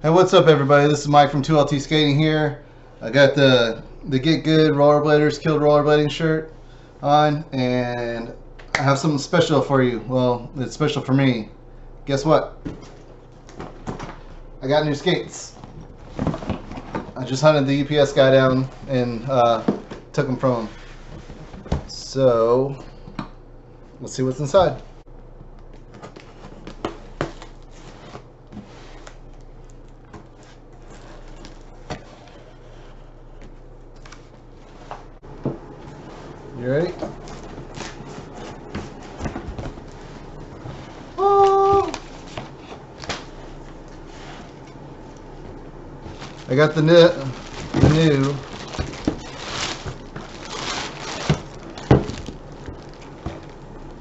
Hey, what's up, everybody? This is Mike from 2LT Skating here. I got the Get Good Rollerbladers Killed Rollerblading shirt on, and I have something special for you. Well, it's special for me. Guess what? I got new skates. I just hunted the UPS guy down and took them from him. So, let's see what's inside. You ready? Oh! I got the new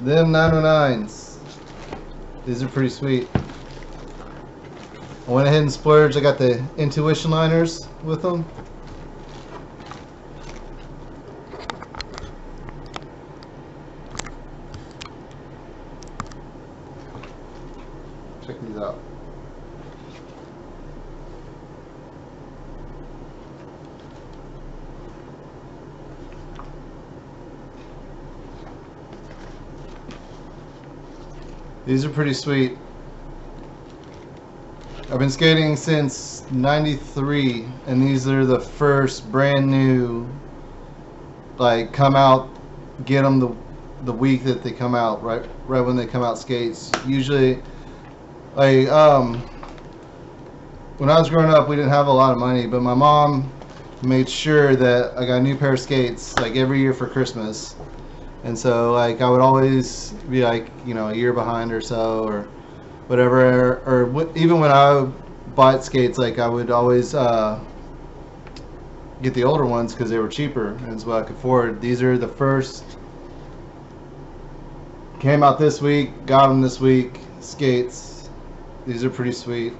them 909s. These are pretty sweet. I went ahead and splurged. I got the Intuition liners with them. Check these out. These are pretty sweet. I've been skating since '93, and these are the first brand new, like, come out, get them the week that they come out, right when they come out skates. Usually, like, when I was growing up, we didn't have a lot of money, but my mom made sure that I got a new pair of skates like every year for Christmas. And so, like, I would always be like, you know, a year behind or so, or whatever. Or even when I bought skates, like, I would always get the older ones because they were cheaper and it's what I could afford. These are the first, came out this week, got them this week, skates. These are pretty sweet.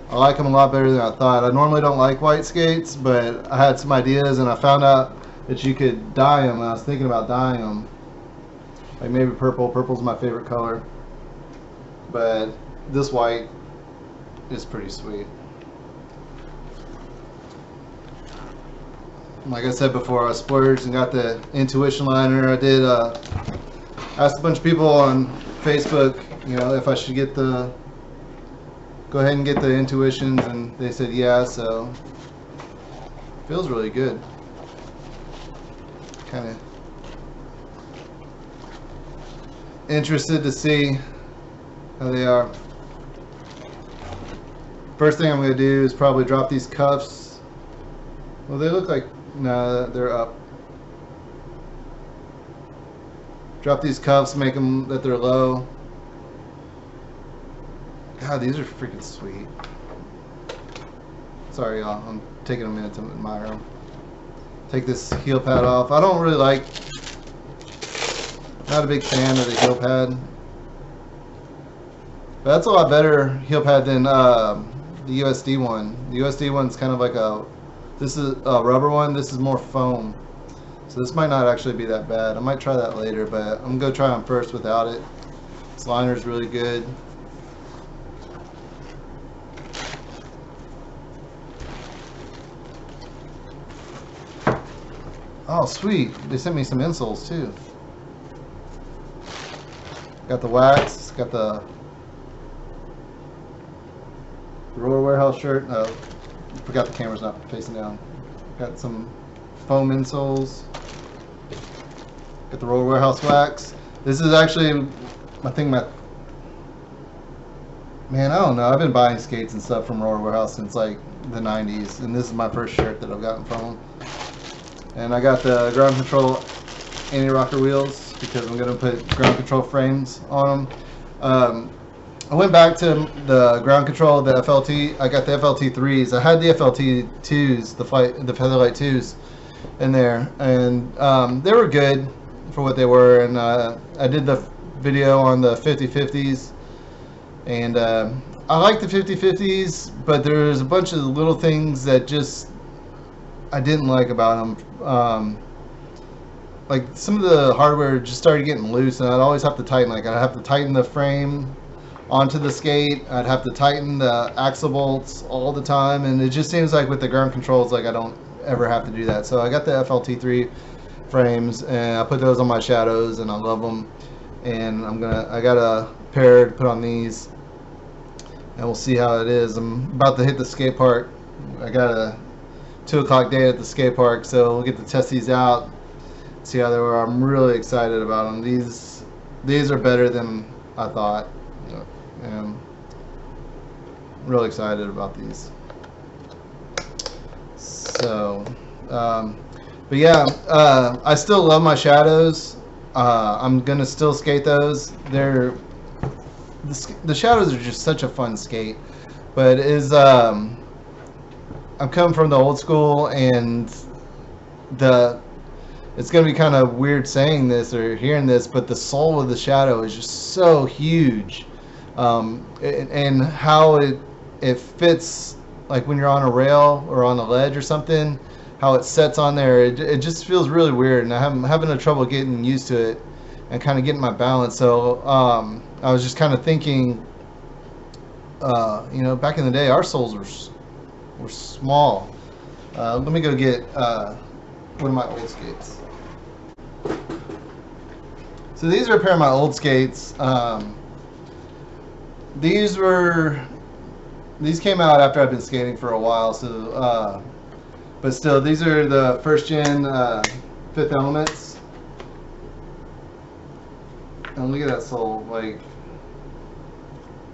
I like them a lot better than I thought. I normally don't like white skates, but I had some ideas and I found out that you could dye them. I was thinking about dyeing them, like maybe purple. Purple's my favorite color, but this white is pretty sweet. Like I said before, I splurged and got the Intuition liner. I did asked a bunch of people on Facebook, you know, if I should get go ahead and get the Intuitions, and they said yeah, so feels really good. Kind of interested to see how they are. First thing I'm going to do is probably drop these cuffs. Well, they look like, no, they're up. Drop these cuffs, make them that they're low. God, these are freaking sweet. Sorry, y'all. I'm taking a minute to admire them. Take this heel pad off. I don't really like, not a big fan of the heel pad. But that's a lot better heel pad than the USD one. The USD one's kind of like this is a rubber one. This is more foam. So this might not actually be that bad. I might try that later, but I'm going to try them first without it. This liner's really good. Oh, sweet. They sent me some insoles, too. Got the wax. Got the Roller Warehouse shirt. Oh, forgot the camera's not facing down. Got some foam insoles. Got the Roller Warehouse wax. This is actually, I think man, I don't know. I've been buying skates and stuff from Roller Warehouse since like the 90s. And this is my first shirt that I've gotten from them. And I got the ground control anti-rocker wheels because I'm going to put ground control frames on them. I went back to the ground control, the FLT. I got the FLT3s. I had the FLT2s, the Featherlight 2s in there. And they were good for what they were. And I did the video on the 50/50s. And I like the 50/50s, but there's a bunch of little things that just I didn't like about them. Like some of the hardware just started getting loose, and I'd always have to tighten. Like I'd have to tighten the frame onto the skate. I'd have to tighten the axle bolts all the time, and it just seems like with the ground controls, like I don't ever have to do that. So I got the FLT3 frames, and I put those on my Shadows, and I love them. And I got a pair to put on these, and we'll see how it is. I'm about to hit the skate park. I got a 2 o'clock day at the skate park, so we'll get to test these out, see how they were. I'm really excited about them. These are better than I thought, and I'm really excited about these. So, but yeah, I still love my Shadows. I'm gonna still skate those. The Shadows are just such a fun skate, but it is I'm coming from the old school, and it's gonna be kind of weird saying this or hearing this, but the sole of the Shadow is just so huge, and how it fits, like when you're on a rail or on a ledge or something, how it sets on there, it just feels really weird, and I'm having a trouble getting used to it and kind of getting my balance. So I was just kind of thinking, back in the day, our soles were small. Let me go get one of my old skates. So these are a pair of my old skates. These came out after I've been skating for a while, so but still, these are the first gen Fifth Elements. And look at that sole, like,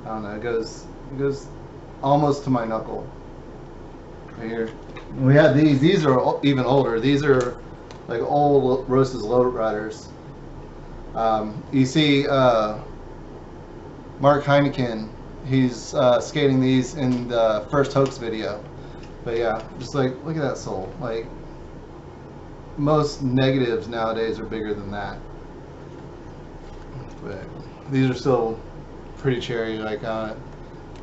I don't know, it goes almost to my knuckle right here. We had these are even older. These are like old Rose's Lowriders. You see Mark Heineken, he's skating these in the first Hoax video. But yeah, just like, look at that sole. Like, most negatives nowadays are bigger than that. But these are still pretty cherry. Like, I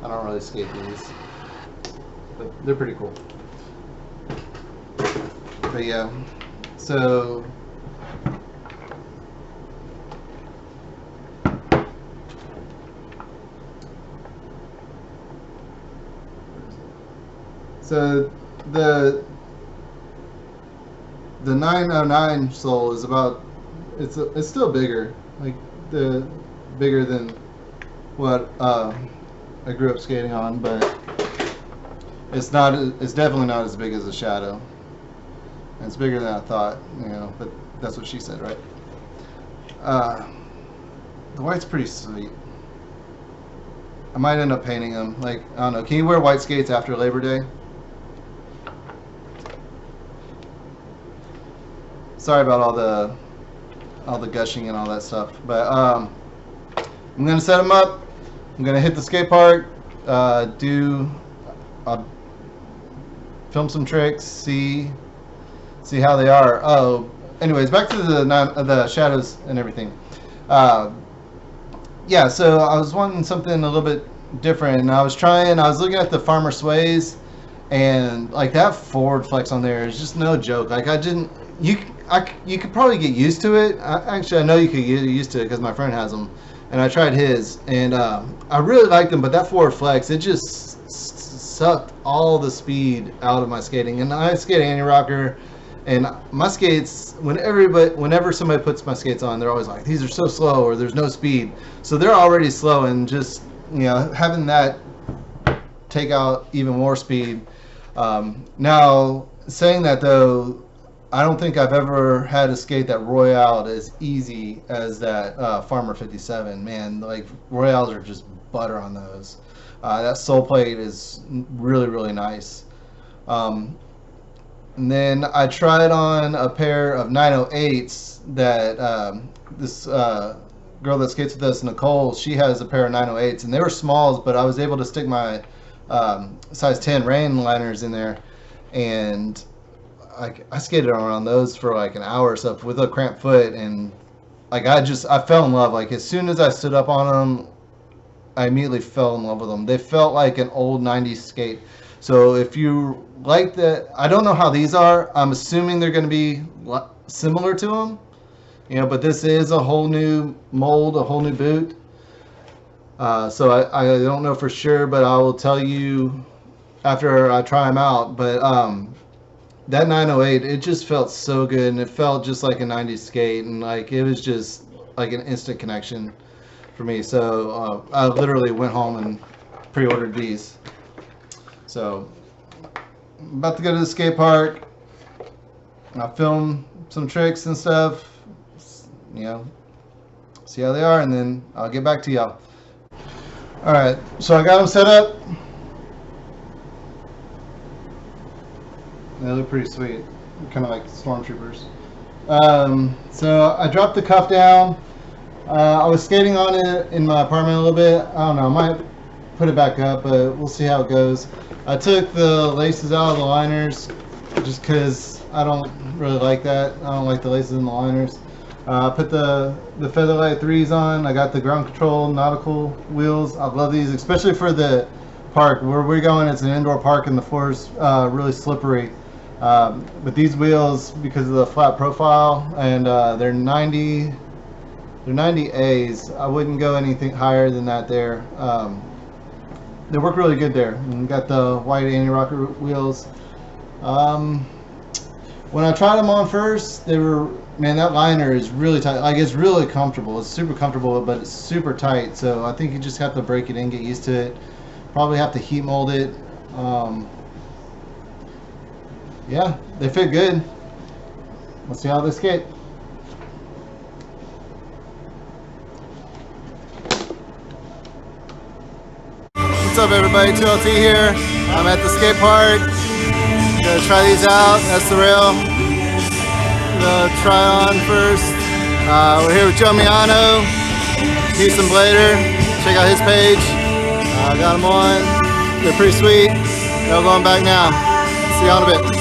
don't really skate these, but they're pretty cool. But yeah, so the 909 sole is about, it's still bigger, like bigger than what I grew up skating on, but it's definitely not as big as the Shadow. And it's bigger than I thought, but that's what she said, right? The white's pretty sweet. I might end up painting them. Like, I don't know. Can you wear white skates after Labor Day? Sorry about all the gushing and all that stuff, but I'm gonna set them up. I'm gonna hit the skate park, film some tricks, see how they are. Oh, anyways, back to the Shadows and everything. Yeah, so I was wanting something a little bit different, and I was looking at the Farmer Sways, and like that forward flex on there is just no joke. Like, you could probably get used to it. Actually, I know you could get used to it because my friend has them, and I tried his, and I really liked them, but that forward flex, it just sucked all the speed out of my skating. And I skate anti-rocker, and my skates, whenever somebody puts my skates on, they're always like, these are so slow, or there's no speed. So they're already slow, and just, having that take out even more speed. Now, saying that though, I don't think I've ever had a skate that royaled as easy as that Farmer 57. Man, like, royales are just butter on those. That sole plate is really, really nice. And then I tried on a pair of 908s that this girl that skates with us, Nicole, she has a pair of 908s, and they were smalls, but I was able to stick my size 10 rain liners in there, and I skated around those for like an hour or so with a cramped foot, and like I fell in love. Like, as soon as I stood up on them, I immediately fell in love with them. They felt like an old 90s skate. So if you like that, I don't know how these are. I'm assuming they're going to be similar to them, but this is a whole new mold, a whole new boot. So I don't know for sure, but I will tell you after I try them out. But that 908, it just felt so good, and it felt just like a 90s skate, and like it was just like an instant connection for me. So I literally went home and pre-ordered these. So I'm about to go to the skate park. I'll film some tricks and stuff, you know, see how they are, and then I'll get back to y'all. All right, so I got them set up. They look pretty sweet, kind of like stormtroopers. So I dropped the cuff down. I was skating on it in my apartment a little bit. I don't know, I might put it back up, but we'll see how it goes. I took the laces out of the liners just because I don't really like that. I don't like the laces in the liners. I put the Featherlight 3s on. I got the ground control nautical wheels. I love these, especially for the park. Where we're going, it's an indoor park and the floor's really slippery. But these wheels, because of the flat profile, and they're 90As. I wouldn't go anything higher than that there. They work really good there. And got the white anti-rocker wheels. When I tried them on first, they were, man, that liner is really tight. Like, it's really comfortable. It's super comfortable, but it's super tight. So I think you just have to break it in, get used to it. Probably have to heat mold it. Yeah, they fit good. Let's see how they skate. What's up, everybody? 2LT here. I'm at the skate park. Gonna try these out. That's the rail. Gonna try on first. We're here with Joe Miano, Houston Blader. Check out his page. I got them on. They're pretty sweet. They're going back now. See you in a bit.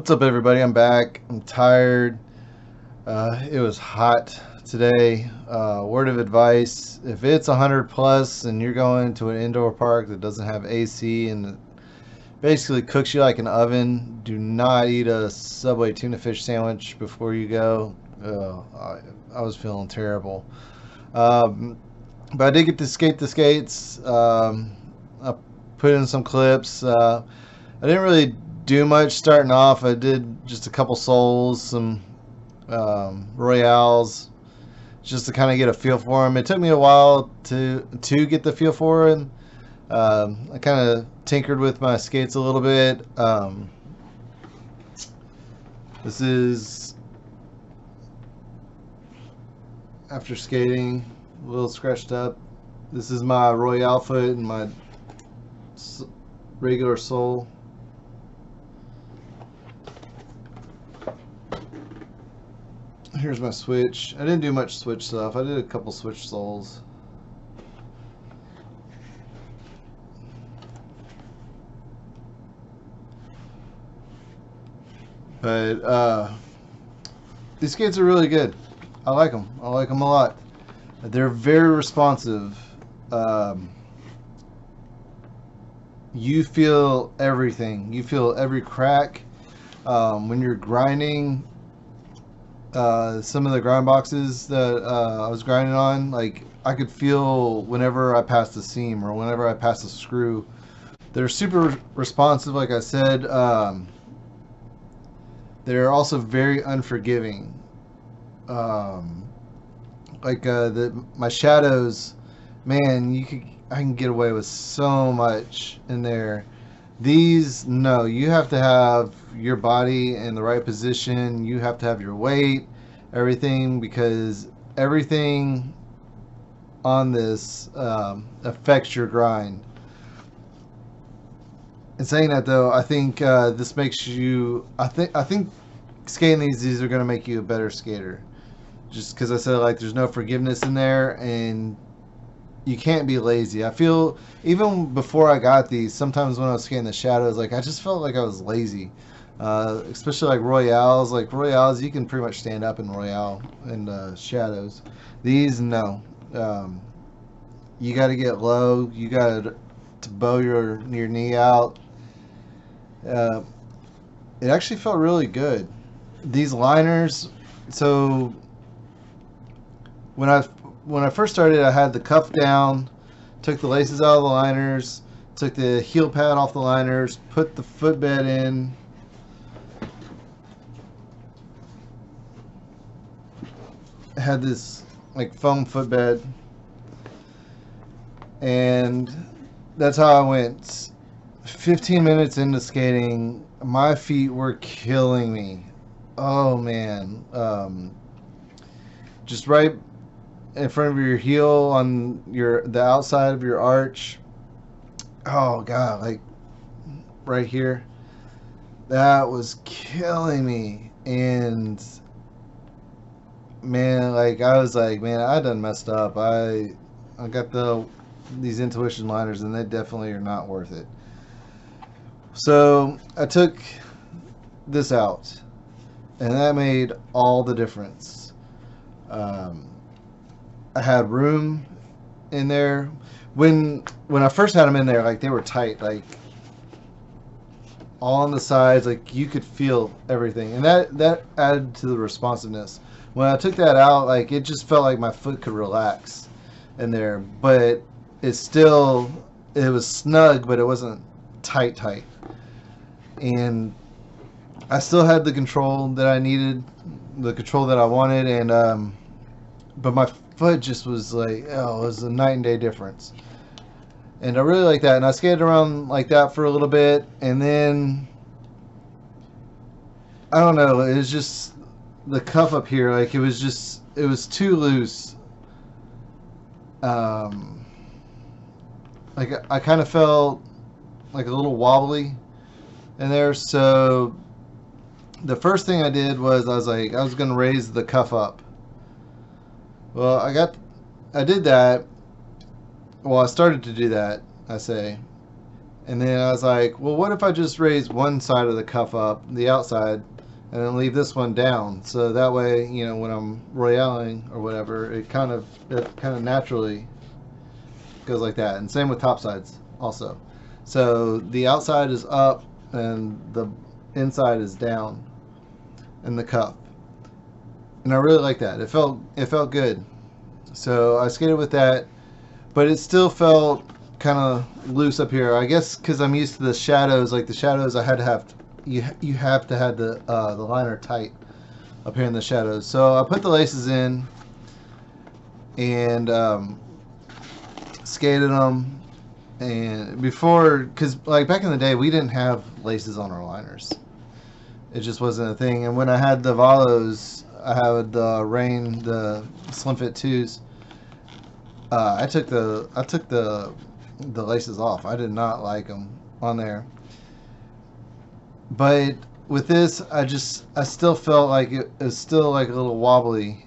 What's up, everybody? I'm back. I'm tired. It was hot today. Word of advice, if it's 100 plus and you're going to an indoor park that doesn't have AC and it basically cooks you like an oven, do not eat a Subway tuna fish sandwich before you go. I was feeling terrible. But I did get to skate the skates. I put in some clips. I didn't really do much starting off. I did just a couple soles, some Royales, just to kind of get a feel for them. It took me a while to get the feel for them. I kind of tinkered with my skates a little bit. This is after skating, a little scratched up. This is my Royale foot and my regular sole. Here's my switch. I didn't do much switch stuff. I did a couple switch soles. But these skates are really good. I like them. I like them a lot. They're very responsive. You feel everything. You feel every crack. When you're grinding, some of the grind boxes that I was grinding on, like I could feel whenever I passed a seam or whenever I passed a screw. They're super responsive, like I said. They're also very unforgiving. My shadows, man, I can get away with so much in there. These, no, you have to have your body in the right position. You have to have your weight, everything, because everything on this affects your grind. In saying that, though, I think this makes you. I think skating these are going to make you a better skater. Just because I said, like, there's no forgiveness in there, and you can't be lazy. I feel even before I got these, sometimes when I was skating the shadows, like I just felt like I was lazy. Especially like Royales. Like Royales, you can pretty much stand up in Royale and shadows. These, no. You got to get low. You got to bow your knee out. It actually felt really good. These liners, so when I first started, I had the cuff down, took the laces out of the liners, took the heel pad off the liners, put the footbed in. I had this like foam footbed, and that's how I went. 15 minutes into skating, my feet were killing me. Oh man. Just right in front of your heel on the outside of your arch. Oh god, like right here. That was killing me. And man, like I was like, man, I done messed up. I got these Intuition liners, and they definitely are not worth it. So I took this out, and that made all the difference. I had room in there. When I first had them in there, like they were tight, like all on the sides, like you could feel everything, and that added to the responsiveness. When I took that out, like it just felt like my foot could relax in there, but it was snug, but it wasn't tight. And I still had the control that I needed, the control that I wanted, and but my foot just was like, oh, it was a night and day difference. And I really like that, and I skated around like that for a little bit, and then I don't know, it was just the cuff up here, like it was too loose. Like I kind of felt like a little wobbly in there. So the first thing I did was I was going to raise the cuff up. Well, I did that. Well, I started to do that, I say. And then I was like, well, what if I just raise one side of the cuff up, the outside, and then leave this one down? So that way, you know, when I'm royaling or whatever, it kind of naturally goes like that. And same with top sides also. So the outside is up and the inside is down in the cuff. And I really like that. It felt good. So I skated with that, but it still felt kind of loose up here. I guess because I'm used to the shadows. Like the shadows, I had to have you have to have the liner tight up here in the shadows. So I put the laces in and skated them. And before, because like back in the day, we didn't have laces on our liners. It just wasn't a thing. And when I had the Valos, I had the Rain, the Slim Fit 2s. I took the laces off. I did not like them on there. But with this, I still felt like it was still like a little wobbly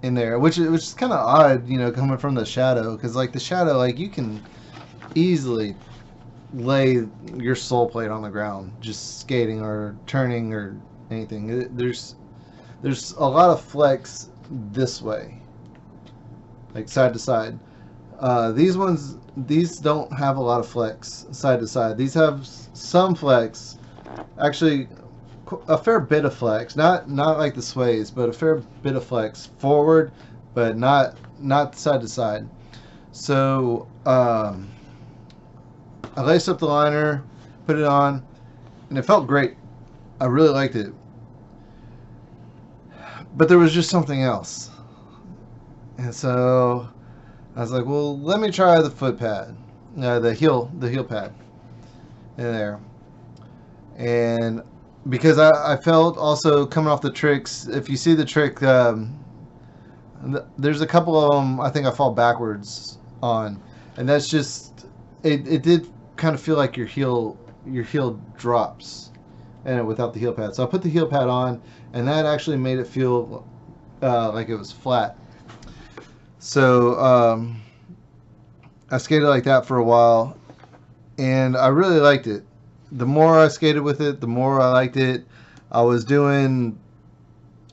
in there, which is kind of odd, you know, coming from the shadow, because like the shadow, like you can easily lay your sole plate on the ground just skating or turning or anything. There's a lot of flex this way, like side to side. These don't have a lot of flex side to side. These have some flex, actually a fair bit of flex, not like the sways, but a fair bit of flex forward, but not side to side. So I laced up the liner, put it on, and it felt great. I really liked it. But there was just something else. And so I was like, well, let me try the foot pad, the heel pad in there. And because I felt also coming off the tricks, if you see the trick, there's a couple of them I think I fall backwards on, and that's just it did kind of feel like your heel drops, and without the heel pad. So I put the heel pad on, and that actually made it feel like it was flat. So I skated like that for a while, and I really liked it. The more I skated with it, the more I liked it. I was starting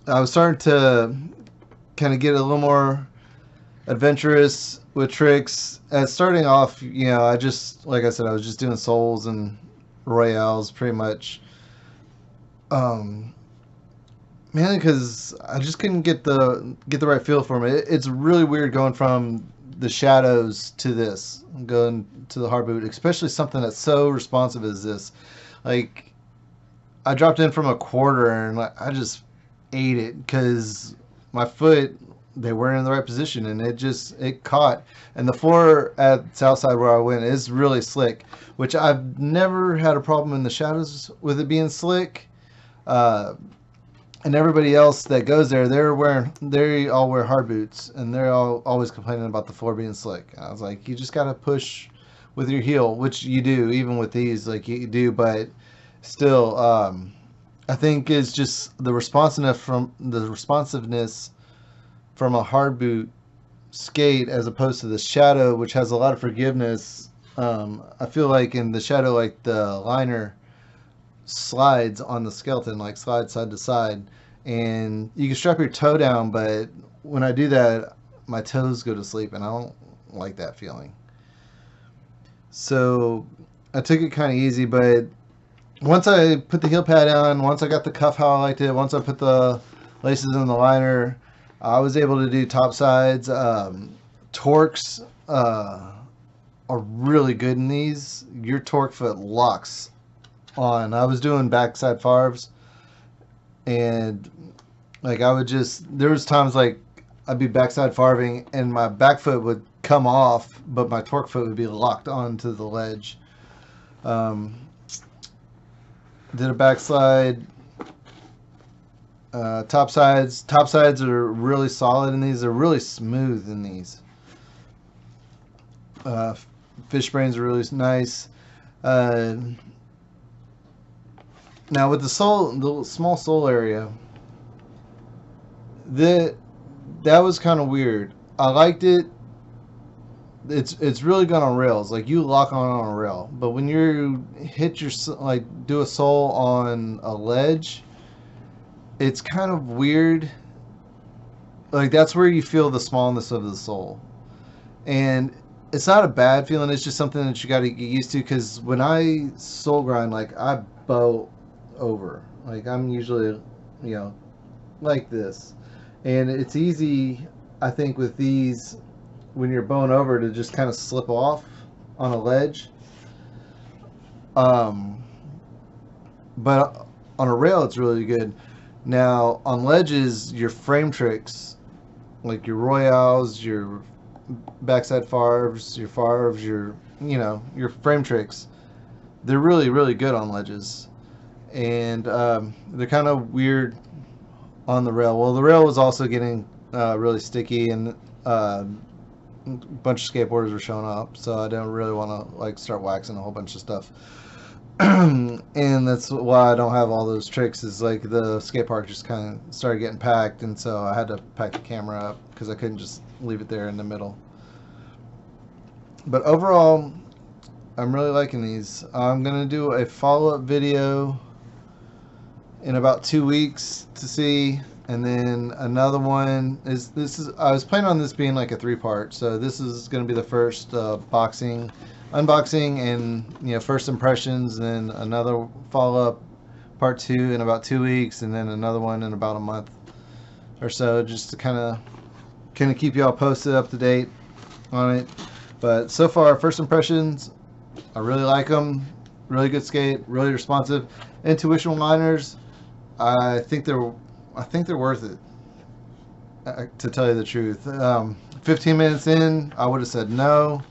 to kind of get a little more adventurous with tricks. Starting off, you know, like I said, I was just doing soles and royales pretty much. Mainly because I just couldn't get the right feel for it. It's really weird going from the shadows to this, going to the hard boot, especially something that's so responsive as this. Like, I dropped in from a quarter and I just ate it because my foot, they weren't in the right position, and it caught. And the floor at Southside where I went is really slick, which I've never had a problem in the shadows with it being slick. And everybody else that goes there, they all wear hard boots, and they're all always complaining about the floor being slick. And I was like, you just gotta push with your heel, which you do even with these, like you do, but still, I think it's just the responsiveness from a hard boot skate as opposed to the shadow, which has a lot of forgiveness. I feel like in the shadow, like the liner slides on the skeleton, like slides side to side, and you can strap your toe down, but when I do that, my toes go to sleep, and I don't like that feeling. So I took it kind of easy, but once I put the heel pad on, once I got the cuff how I liked it, once I put the laces in the liner, I was able to do top sides. Torques are really good in these. Your torque foot locks on. I was doing backside farves, and like there was times like I'd be backside farving and my back foot would come off, but my torque foot would be locked onto the ledge. Did a backslide. Top sides are really solid in these. They're really smooth in these. Fish brains are really nice. Now with the small sole area, that was kind of weird. I liked it. It's really good on rails. Like you lock on a rail, but when you hit do a sole on a ledge, it's kind of weird. Like that's where you feel the smallness of the sole, and it's not a bad feeling. It's just something that you got to get used to. Because when I sole grind, like I bow over. Like I'm usually, like this, and it's easy, I think, with these when you're bowing over to just kind of slip off on a ledge. But on a rail, it's really good. Now, on ledges, your frame tricks, like your Royales, your backside Favres, your, your frame tricks, they're really, really good on ledges. And they're kind of weird on the rail. Well, the rail was also getting really sticky, and a bunch of skateboarders were showing up, so I didn't really want to like start waxing a whole bunch of stuff. And that's why I don't have all those tricks, is like the skate park just kind of started getting packed, and so I had to pack the camera up because I couldn't just leave it there in the middle. But overall, I'm really liking these. I'm gonna do a follow-up video in about 2 weeks to see, and then another one is I was planning on this being like a 3-part, so this is going to be the first unboxing and first impressions, and then another follow-up part 2 in about 2 weeks, and then another one in about a month or so, just to kind of keep y'all posted, up to date on it. But so far, first impressions, I really like them. Really good skate, really responsive. Intuition liners, I think they're worth it, to tell you the truth. 15 minutes in, I would have said no.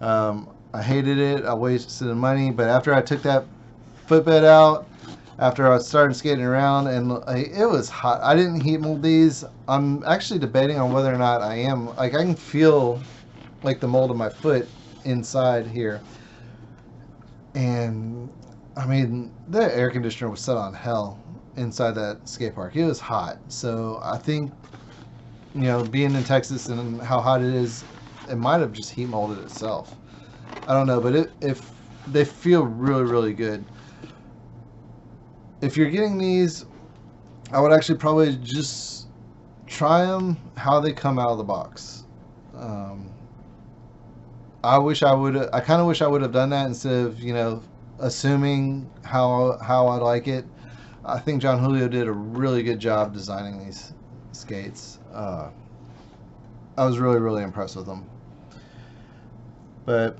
I hated it. I wasted the money. But after I took that footbed out, after I started skating around, and it was hot. I didn't heat mold these. I'm actually debating on whether or not I am. Like, I can feel like the mold of my foot inside here. And I mean, the air conditioner was set on hell inside that skate park. It was hot. So I think, being in Texas and how hot it is, it might have just heat molded itself. I don't know, but if they feel really, really good. If you're getting these, I would actually probably just try them how they come out of the box. I kind of wish I would have done that instead of, assuming how I like it. I think John Julio did a really good job designing these skates. I was really, really impressed with them. But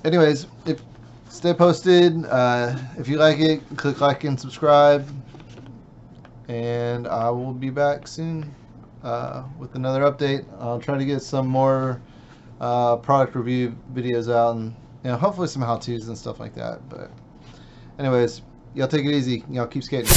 anyways, stay posted. If you like it, click like and subscribe. And I will be back soon with another update. I'll try to get some more product review videos out, and hopefully some how-tos and stuff like that. But anyways, y'all take it easy. Y'all keep skating.